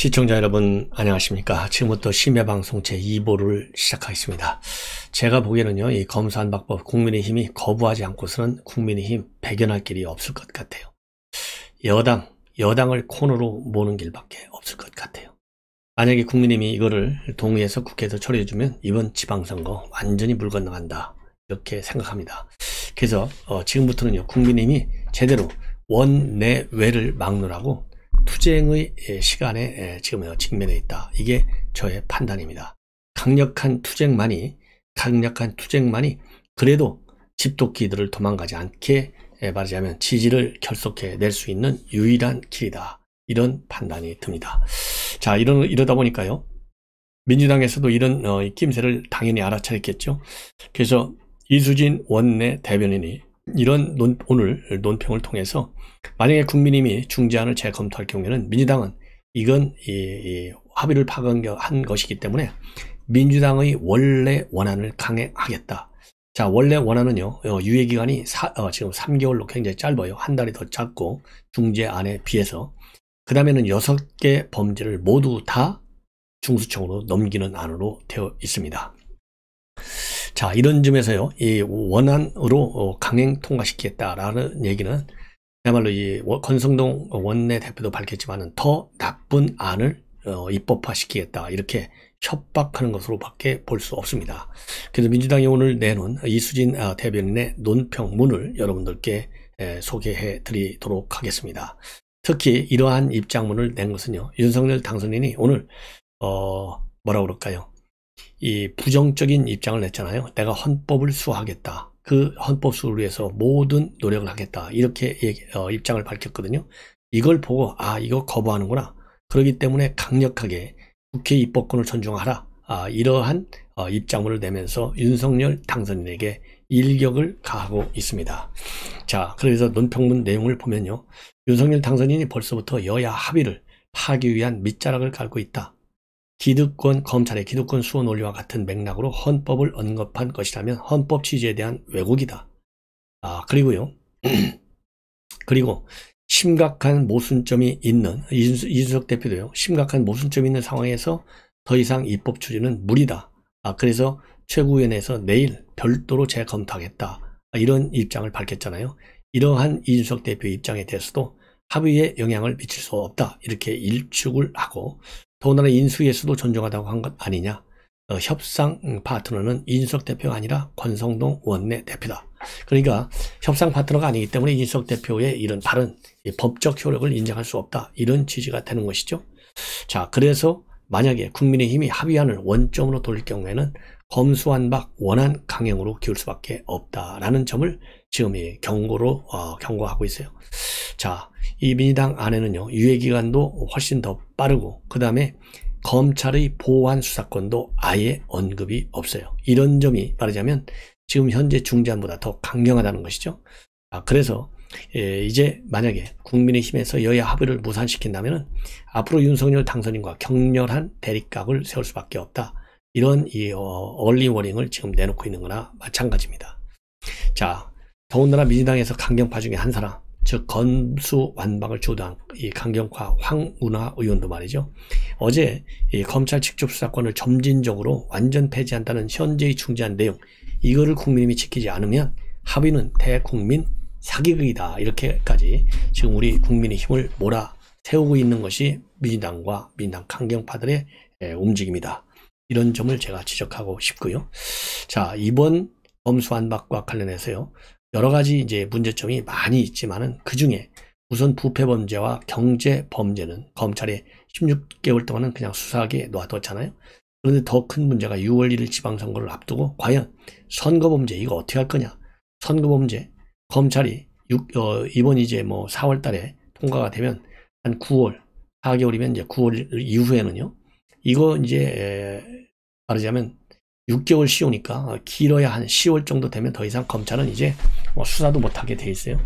시청자 여러분 안녕하십니까. 지금부터 심야방송 제2부를 시작하겠습니다. 제가 보기에는요, 이 검수안박법 국민의힘이 거부하지 않고서는 국민의힘 배견할 길이 없을 것 같아요. 여당을 코너로 모는 길밖에 없을 것 같아요. 만약에 국민의힘이 이거를 동의해서 국회에서 처리해주면 이번 지방선거 완전히 물 건너간다, 이렇게 생각합니다. 그래서 지금부터는요, 국민의힘이 제대로 원내외를 막론하고 투쟁의 시간에 지금 직면해 있다. 이게 저의 판단입니다. 강력한 투쟁만이 그래도 집도끼들을 도망가지 않게 말하자면 지지를 결속해 낼 수 있는 유일한 길이다. 이런 판단이 듭니다. 자, 이러다 보니까요, 민주당에서도 이런 낌새를 당연히 알아차렸겠죠. 그래서 이수진 원내 대변인이 이런 오늘 논평을 통해서 만약에 국민의힘이 중재안을 재검토할 경우에는 민주당은 이건 합의를 파괴한 것이기 때문에 민주당의 원래 원안을 강행하겠다. 자, 원래 원안은요, 유예기간이 지금 3개월로 굉장히 짧아요. 한 달이 더 짧고 중재안에 비해서. 그 다음에는 6개 범죄를 모두 다 중수청으로 넘기는 안으로 되어 있습니다. 자, 이런 점에서요, 이 원안으로 강행 통과시키겠다라는 얘기는 그야말로 이 권성동 원내대표도 밝혔지만은 더 나쁜 안을 입법화시키겠다, 이렇게 협박하는 것으로밖에 볼 수 없습니다. 그래서 민주당이 오늘 내놓은 이수진 대변인의 논평문을 여러분들께 소개해 드리도록 하겠습니다. 특히 이러한 입장문을 낸 것은요, 윤석열 당선인이 오늘 뭐라 그럴까요? 이 부정적인 입장을 냈잖아요. 내가 헌법을 수호하겠다. 그 헌법 수호를 위해서 모든 노력을 하겠다. 이렇게 입장을 밝혔거든요. 이걸 보고 이거 거부하는구나. 그렇기 때문에 강력하게 국회 입법권을 존중하라. 이러한 입장문을 내면서 윤석열 당선인에게 일격을 가하고 있습니다. 자, 그래서 논평문 내용을 보면요, 윤석열 당선인이 벌써부터 여야 합의를 파기 위한 밑자락을 깔고 있다. 검찰의 기득권 수호 논리와 같은 맥락으로 헌법을 언급한 것이라면 헌법 취지에 대한 왜곡이다. 그리고 심각한 모순점이 있는, 이준석 대표도요, 심각한 모순점이 있는 상황에서 더 이상 입법 추진은 무리다. 그래서 최고위원회에서 내일 별도로 재검토하겠다. 이런 입장을 밝혔잖아요. 이러한 이준석 대표의 입장에 대해서도 합의에 영향을 미칠 수 없다, 이렇게 일축을 하고, 더군다나 인수위에서도 존중하다고 한 것 아니냐. 협상 파트너는 이준석 대표가 아니라 권성동 원내대표다. 그러니까 협상 파트너가 아니기 때문에 이준석 대표의 이런 발언, 법적 효력을 인정할 수 없다, 이런 취지가 되는 것이죠. 자, 그래서 만약에 국민의힘이 합의안을 원점으로 돌릴 경우에는 검수완박 원안 강행으로 기울 수밖에 없다라는 점을 지금 경고하고 있어요. 자, 이 민주당 안에는요, 유예기간도 훨씬 더 빠르고, 그 다음에 검찰의 보완 수사권도 아예 언급이 없어요. 이런 점이 말하자면 지금 현재 중재안보다 더 강경하다는 것이죠. 그래서 이제 만약에 국민의힘에서 여야 합의를 무산시킨다면은 앞으로 윤석열 당선인과 격렬한 대립각을 세울 수밖에 없다. 이런 얼리 워닝을 지금 내놓고 있는 거나 마찬가지입니다. 자, 더군다나 민주당에서 강경파 중에 한 사람, 즉 검수완박을 주도한 이 강경파 황운하 의원도 말이죠, 어제 이 검찰 직접 수사권을 점진적으로 완전 폐지한다는 현재의 중재안 내용, 이거를 국민의힘이 지키지 않으면 합의는 대국민 사기극이다, 이렇게까지 지금 우리 국민의힘을 몰아세우고 있는 것이 민주당과 민주당 강경파들의 움직임이다. 이런 점을 제가 지적하고 싶고요. 자, 이번 검수완박과 관련해서요, 여러 가지 이제 문제점이 많이 있지만은 그 중에 우선 부패범죄와 경제범죄는 검찰에 16개월 동안은 그냥 수사하게 놔뒀잖아요. 그런데 더 큰 문제가 6월 1일 지방선거를 앞두고 과연 선거범죄 이거 어떻게 할 거냐. 선거범죄 검찰이 이번 이제 4월 달에 통과가 되면 한 9월, 4개월이면 이제 9월 이후에는요, 이거 이제 말하자면 6개월 시효니까 길어야 한 10월 정도 되면 더 이상 검찰은 이제 수사도 못하게 돼 있어요.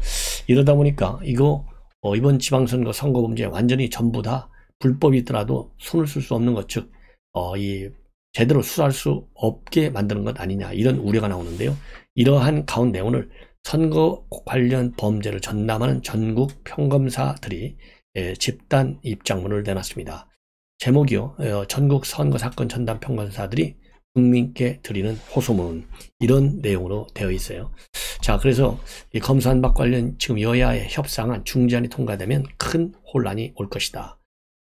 이러다 보니까 이거 이번 지방선거 선거범죄 완전히 전부 다 불법이 있더라도 손을 쓸 수 없는 것, 즉 제대로 수사할 수 없게 만드는 것 아니냐, 이런 우려가 나오는데요. 이러한 가운데 오늘 선거 관련 범죄를 전담하는 전국 평검사들이 집단 입장문을 내놨습니다. 제목이요. 전국 선거사건 전담 평론사들이 국민께 드리는 호소문, 이런 내용으로 되어 있어요. 자, 그래서 이 검수완박 관련 지금 여야의 협상안 중지안이 통과되면 큰 혼란이 올 것이다.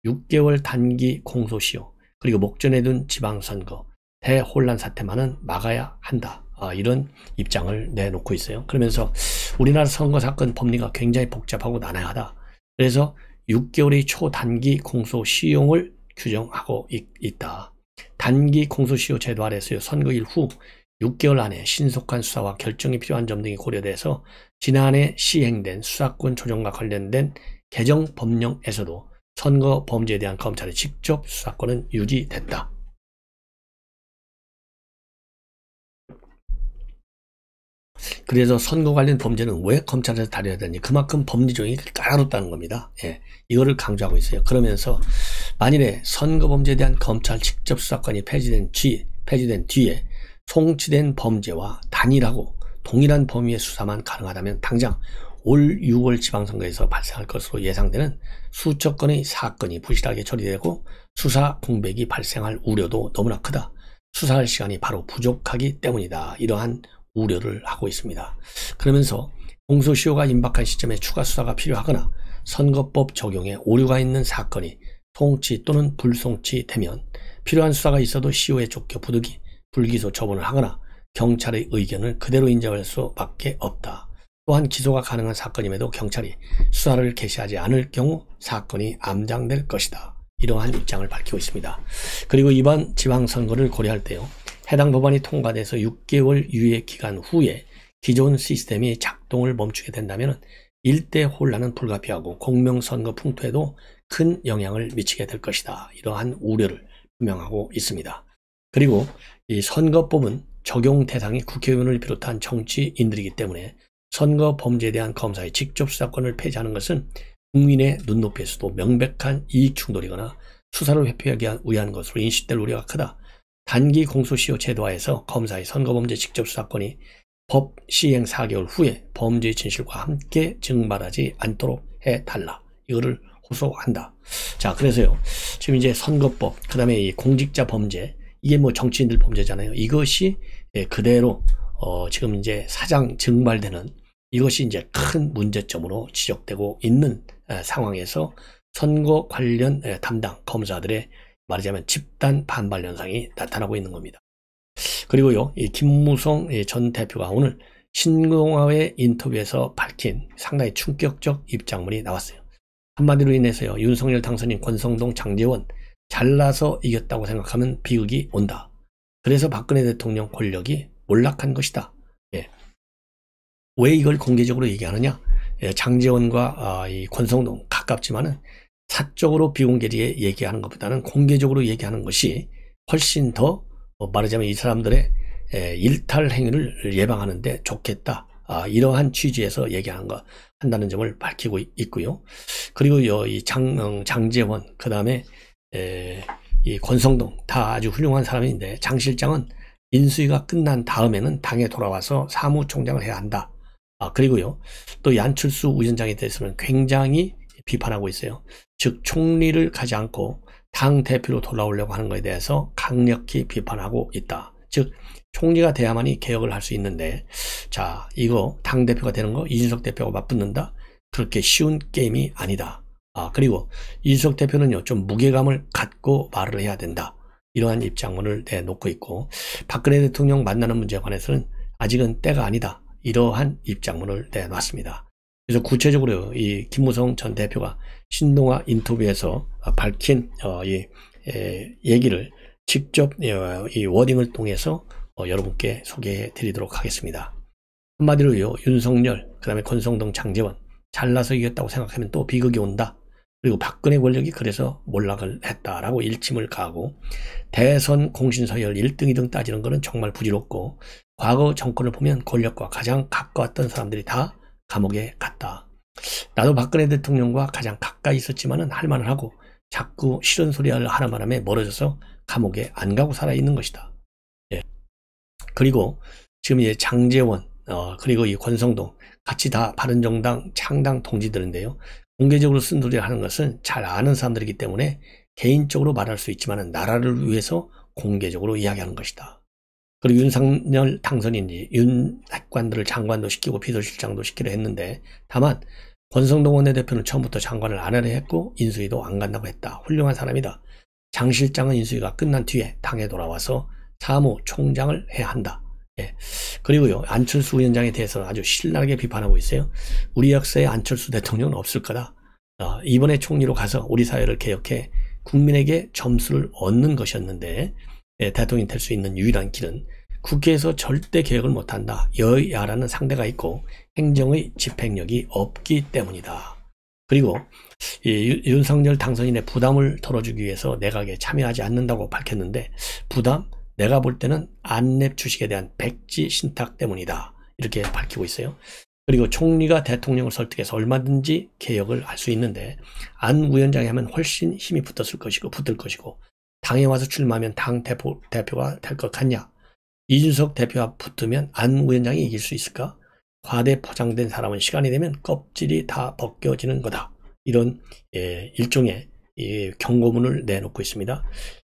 6개월 단기 공소시효, 그리고 목전에 둔 지방선거, 대혼란 사태만은 막아야 한다. 이런 입장을 내놓고 있어요. 그러면서 우리나라 선거사건 법리가 굉장히 복잡하고 난해하다. 그래서 6개월의 초단기 공소시효를 규정하고 있다. 단기 공소시효 제도 아래서 선거일 후 6개월 안에 신속한 수사와 결정이 필요한 점 등이 고려돼서 지난해 시행된 수사권 조정과 관련된 개정 법령에서도 선거 범죄에 대한 검찰의 직접 수사권은 유지됐다. 그래서 선거 관련 범죄는 왜 검찰에서 다뤄야 되는지 그만큼 법리 조항이 까다롭다는 겁니다. 예, 이거를 강조하고 있어요. 그러면서 만일에 선거 범죄에 대한 검찰 직접 수사권이 폐지된 뒤에 송치된 범죄와 단일하고 동일한 범위의 수사만 가능하다면 당장 올 6월 지방선거에서 발생할 것으로 예상되는 수천 건의 사건이 부실하게 처리되고 수사 공백이 발생할 우려도 너무나 크다. 수사할 시간이 바로 부족하기 때문이다. 이러한 우려를 하고 있습니다. 그러면서 공소시효가 임박한 시점에 추가 수사가 필요하거나 선거법 적용에 오류가 있는 사건이 송치 또는 불송치되면 필요한 수사가 있어도 시효에 쫓겨 부득이 불기소 처분을 하거나 경찰의 의견을 그대로 인정할 수밖에 없다. 또한 기소가 가능한 사건임에도 경찰이 수사를 개시하지 않을 경우 사건이 암장될 것이다. 이러한 입장을 밝히고 있습니다. 그리고 이번 지방선거를 고려할 때요, 해당 법안이 통과돼서 6개월 유예 기간 후에 기존 시스템이 작동을 멈추게 된다면 일대 혼란은 불가피하고 공명선거 풍토에도 큰 영향을 미치게 될 것이다. 이러한 우려를 표명하고 있습니다. 그리고 이 선거법은 적용 대상이 국회의원을 비롯한 정치인들이기 때문에 선거 범죄에 대한 검사의 직접 수사권을 폐지하는 것은 국민의 눈높이에서도 명백한 이익 충돌이거나 수사를 회피하기 위한 것으로 인식될 우려가 크다. 단기 공소시효 제도하에서 검사의 선거범죄 직접 수사권이 법 시행 4개월 후에 범죄의 진실과 함께 증발하지 않도록 해달라. 이거를 호소한다. 자, 그래서요, 지금 이제 선거법, 그 다음에 이 공직자 범죄, 이게 뭐 정치인들 범죄잖아요. 이것이 그대로 지금 이제 사장 증발되는, 이것이 이제 큰 문제점으로 지적되고 있는 상황에서 선거 관련 담당 검사들의 말하자면 집단 반발 현상이 나타나고 있는 겁니다. 그리고요, 이 김무성 전 대표가 오늘 신동아의 인터뷰에서 밝힌 상당히 충격적 입장문이 나왔어요. 한마디로 인해서요, 윤석열 당선인 권성동, 장제원 잘나서 이겼다고 생각하면 비극이 온다. 그래서 박근혜 대통령 권력이 몰락한 것이다. 예. 왜 이걸 공개적으로 얘기하느냐? 예, 장제원과 이 권성동 가깝지만은 사적으로 비공개리에 얘기하는 것보다는 공개적으로 얘기하는 것이 훨씬 더 말하자면 이 사람들의 일탈 행위를 예방하는 데 좋겠다. 이러한 취지에서 한다는 점을 밝히고 있고요. 그리고 이 장제원, 그 다음에 이 권성동 다 아주 훌륭한 사람인데 장 실장은 인수위가 끝난 다음에는 당에 돌아와서 사무총장을 해야 한다. 그리고요, 또 안철수 위원장에 대해서는 굉장히 비판하고 있어요. 즉 총리를 가지 않고 당 대표로 돌아오려고 하는 것에 대해서 강력히 비판하고 있다. 즉 총리가 돼야만이 개혁을 할 수 있는데, 자, 이거 당 대표가 되는 거 이준석 대표가 맞붙는다? 그렇게 쉬운 게임이 아니다. 그리고 이준석 대표는요, 좀 무게감을 갖고 말을 해야 된다. 이러한 입장문을 내놓고 있고, 박근혜 대통령 만나는 문제에 관해서는 아직은 때가 아니다. 이러한 입장문을 내놨습니다. 그래서 구체적으로 이 김무성 전 대표가 신동아 인터뷰에서 밝힌 얘기를 직접 이 워딩을 통해서 여러분께 소개해 드리도록 하겠습니다. 한마디로요, 윤석열, 그 다음에 권성동, 장제원 잘나서 이겼다고 생각하면 또 비극이 온다. 그리고 박근혜 권력이 그래서 몰락을 했다라고 일침을 가하고, 대선 공신서열 1등, 2등 따지는 것은 정말 부질없고, 과거 정권을 보면 권력과 가장 가까웠던 사람들이 다 감옥에 갔다. 나도 박근혜 대통령과 가장 가까이 있었지만은 할만을 하고 자꾸 싫은 소리 하는 바람에 멀어져서 감옥에 안 가고 살아 있는 것이다. 예. 그리고 지금 이제 장제원, 그리고 이 권성동 같이 다 바른정당 창당 동지들인데요. 공개적으로 쓴소리를 하는 것은 잘 아는 사람들이기 때문에 개인적으로 말할 수 있지만 나라를 위해서 공개적으로 이야기하는 것이다. 그리고 윤석열 당선인이 윤 핵관들을 장관도 시키고 비서실장도 시키려 했는데 다만 권성동 원내대표는 처음부터 장관을 안 하려 했고 인수위도 안 간다고 했다. 훌륭한 사람이다. 장 실장은 인수위가 끝난 뒤에 당에 돌아와서 사무총장을 해야 한다. 예. 그리고요, 안철수 위원장에 대해서는 아주 신랄하게 비판하고 있어요. 우리 역사에 안철수 대통령은 없을 거다. 이번에 총리로 가서 우리 사회를 개혁해 국민에게 점수를 얻는 것이었는데 대통령이 될 수 있는 유일한 길은 국회에서 절대 개혁을 못한다. 여야라는 상대가 있고 행정의 집행력이 없기 때문이다. 그리고 윤석열 당선인의 부담을 덜어주기 위해서 내각에 참여하지 않는다고 밝혔는데 부담? 내가 볼 때는 안랩 주식에 대한 백지 신탁 때문이다. 이렇게 밝히고 있어요. 그리고 총리가 대통령을 설득해서 얼마든지 개혁을 할 수 있는데 안 위원장이 하면 훨씬 힘이 붙을 것이고 당에 와서 출마하면 당 대표가 될 것 같냐? 이준석 대표와 붙으면 안 위원장이 이길 수 있을까? 과대 포장된 사람은 시간이 되면 껍질이 다 벗겨지는 거다. 이런 일종의 경고문을 내놓고 있습니다.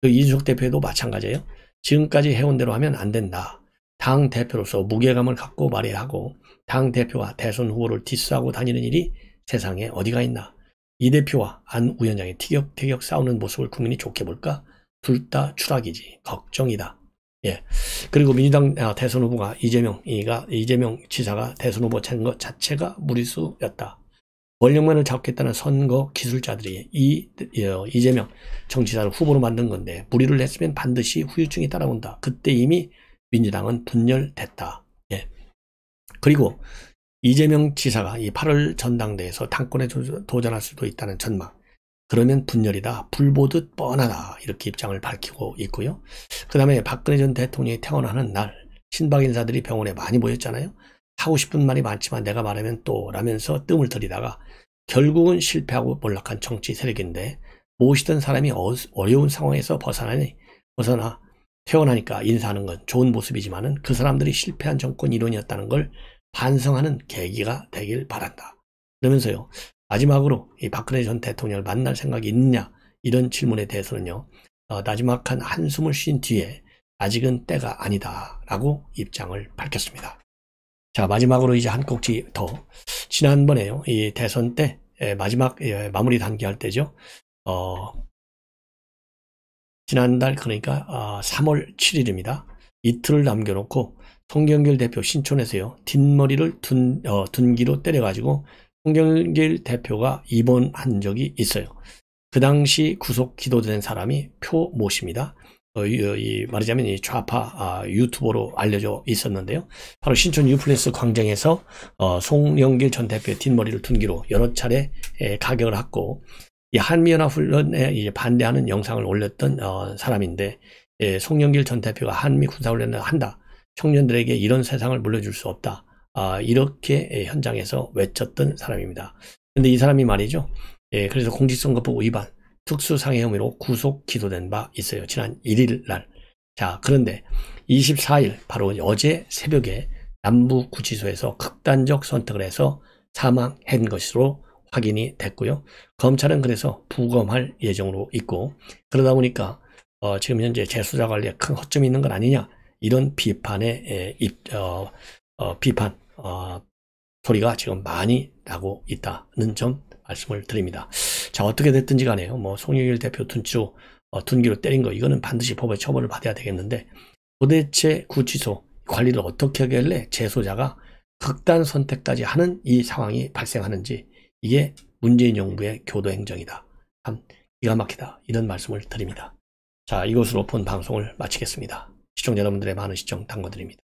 이준석 대표도 마찬가지예요. 지금까지 해온 대로 하면 안 된다. 당 대표로서 무게감을 갖고 말해야 하고 당 대표와 대선 후보를 디스하고 다니는 일이 세상에 어디가 있나. 이 대표와 안 위원장이 티격태격 싸우는 모습을 국민이 좋게 볼까? 둘 다 추락이지. 걱정이다. 예. 그리고 민주당 대선 후보가 이재명 지사가 대선 후보 된 것 자체가 무리수였다. 권력만을 잡겠다는 선거 기술자들이 이재명 정치자를 후보로 만든 건데 무리를 했으면 반드시 후유증이 따라온다. 그때 이미 민주당은 분열됐다. 예. 그리고 이재명 지사가 이 8월 전당대회에서 당권에 도전할 수도 있다는 전망. 그러면 분열이다. 불 보듯 뻔하다. 이렇게 입장을 밝히고 있고요. 그 다음에 박근혜 전 대통령이 퇴원하는 날 친박 인사들이 병원에 많이 모였잖아요. 하고 싶은 말이 많지만 내가 말하면 또 라면서 뜸을 들이다가 결국은 실패하고 몰락한 정치 세력인데 모시던 사람이 어려운 상황에서 벗어나 퇴원하니까 인사하는 건 좋은 모습이지만은 그 사람들이 실패한 정권 일원이었다는 걸 반성하는 계기가 되길 바란다. 그러면서요. 마지막으로 이 박근혜 전 대통령을 만날 생각이 있느냐 이런 질문에 대해서는요. 나지막한 한숨을 쉰 뒤에 아직은 때가 아니다 라고 입장을 밝혔습니다. 자, 마지막으로 이제 한 꼭지 더. 지난번에요. 이 대선 때 마지막 마무리 단계 할 때죠. 지난달 그러니까 3월 7일입니다. 이틀을 남겨놓고 송영길 대표 신촌에서요. 뒷머리를 둔기로 때려가지고 송영길 대표가 입원한 적이 있어요. 그 당시 구속 기소된 사람이 표 모씨입니다. 말하자면 이 좌파 유튜버로 알려져 있었는데요. 바로 신촌 유플레스 광장에서 송영길 전 대표의 뒷머리를 둔기로 여러 차례 가격을 했고 이 한미연합훈련에 이제 반대하는 영상을 올렸던 사람인데 송영길 전 대표가 한미 군사훈련을 한다. 청년들에게 이런 세상을 물려줄 수 없다. 이렇게 현장에서 외쳤던 사람입니다. 근데 이 사람이 말이죠. 그래서 공직선거법 위반 특수상해 혐의로 구속 기소된 바 있어요. 지난 1일 날. 자, 그런데 24일 바로 어제 새벽에 남부구치소에서 극단적 선택을 해서 사망한 것으로 확인이 됐고요. 검찰은 그래서 부검할 예정으로 있고 그러다 보니까 지금 현재 재수사 관리에 큰 허점이 있는 건 아니냐 이런 비판의 비판 소리가 지금 많이 나고 있다는 점 말씀을 드립니다. 자, 어떻게 됐든지 간에요. 송영길 대표 둔기로 때린 거 이거는 반드시 법의 처벌을 받아야 되겠는데 도대체 구치소 관리를 어떻게 하길래 재소자가 극단 선택까지 하는 이 상황이 발생하는지 이게 문재인 정부의 교도 행정이다. 참 기가 막히다. 이런 말씀을 드립니다. 자, 이것으로 본 방송을 마치겠습니다. 시청자 여러분들의 많은 시청 당부드립니다.